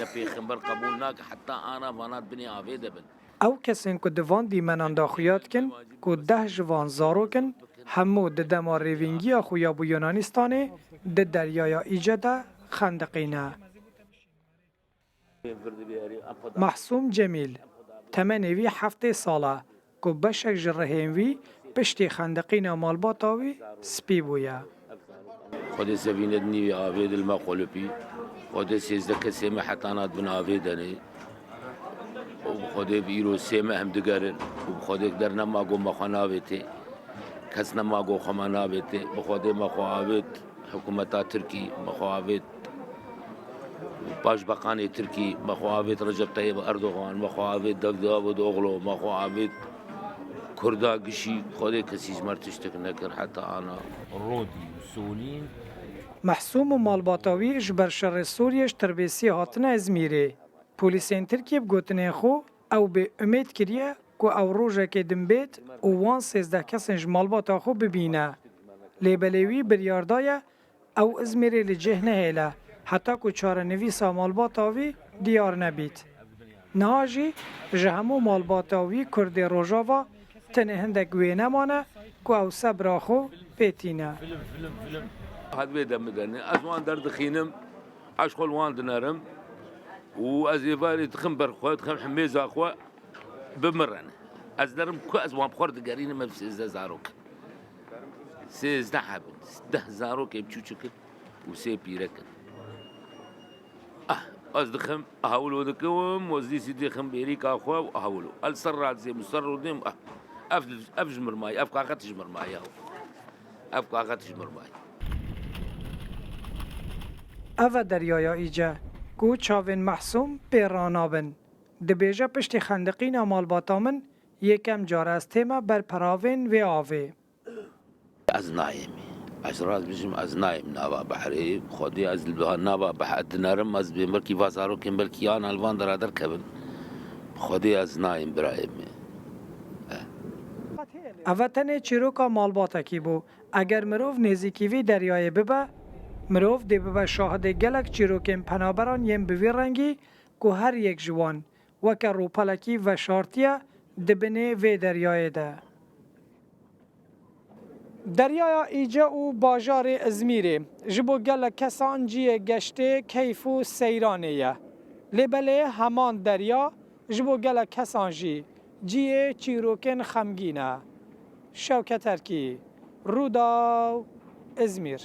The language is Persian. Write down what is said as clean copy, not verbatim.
پیغمبر قبول ناک حتی آنا وانات بنی آویده بن. او کسین که دوان دیمنان داخویات کن که 10 جوان زارو کن همو ده دما ریوینگی خویا بو یونانستانه ده دریای ایجاده خندقینه. محسوم جمیل تمنوی 7 ساله که بشک جرهینوی پشتی خندقین مالباتاوی سپی بویا. خود سفینه نیوی آوید المقلبی خود 13 کسی محتانات بن آویدنی و خود بیرو سیمه هم دگرن و خود در نماگو مخاناویتی کس نماگو خماناویتی و خود مخواهد حکومتا ترکی مخواهد باشبقانی ترکی مخواهد رجب طیب اردوغان مخواهد داود اوغلو مخواهد کردا گشی خود کسیش مرتشتک نکر حتی آنا رودی و سولین. محسوم و مالباتاوی جبر شر سوریش تربیسی هاتنه ازمیره. پولیسین ترکیب گوتنه خو او به امید کریه که او روژه که دم بید و وان 13 کسنج مالباتا خو ببینه. لیبلوی بریاردایه او ازمیره لجه نهیله حتی که چارنویسا مالباتاوی دیار نبید. نهاجی جهمو مالباتاوی کرد روژاوا تنه هندک وی نمانه که او سبرا خو پیتینه. هاد بيدا مدني أزوان درد خينم أشغل وان دنارم وأزيفاري تخمبر خوات تخم حميزة أخوة بمرن أزدرم كو أزوان بخورد قارين ما بسيزة زاروك سيزده حبن 10 زاروك يبتشوشكن وسي بيركن أزدخم أهولو دكوم وزدي سيدي خم بيريكا أخوة وأهولو السرات زي مسر وديم أفجمر ماي أفقا غتجمر ماي أفقا غتجمر ماي. اوه دریایا ایجا گو چاوین محسوم پیرانابن. دبیجا پشت خندقین مالباتامن یکم جار از تیمه بر پراوین و آوه. از نایمی از راز بجم از نایم نوا بحری خودی از نوا بحد نرم از بیمر کی وازارو کم بل کیان الوان درادر کبن خودی از نایم برایمی. اوه تنه چیروکا مالباتا کی بو اگر مروف نزیکیوی دریای ببه مروف دی ببه شاهد گلک چیروکین پنابران یم بوی رنگی که هر یک جوان وکر روپلکی و شارتیه دبنه و دریای ده. دریای ایجا و باجار ازمیره جبو گلک کسان جیه گشته کیف و سیرانه یه. لبله همان دریا جبو گلک کسان جیه چیروکین خمگینه. شوکت ترکی رودا ازمیر.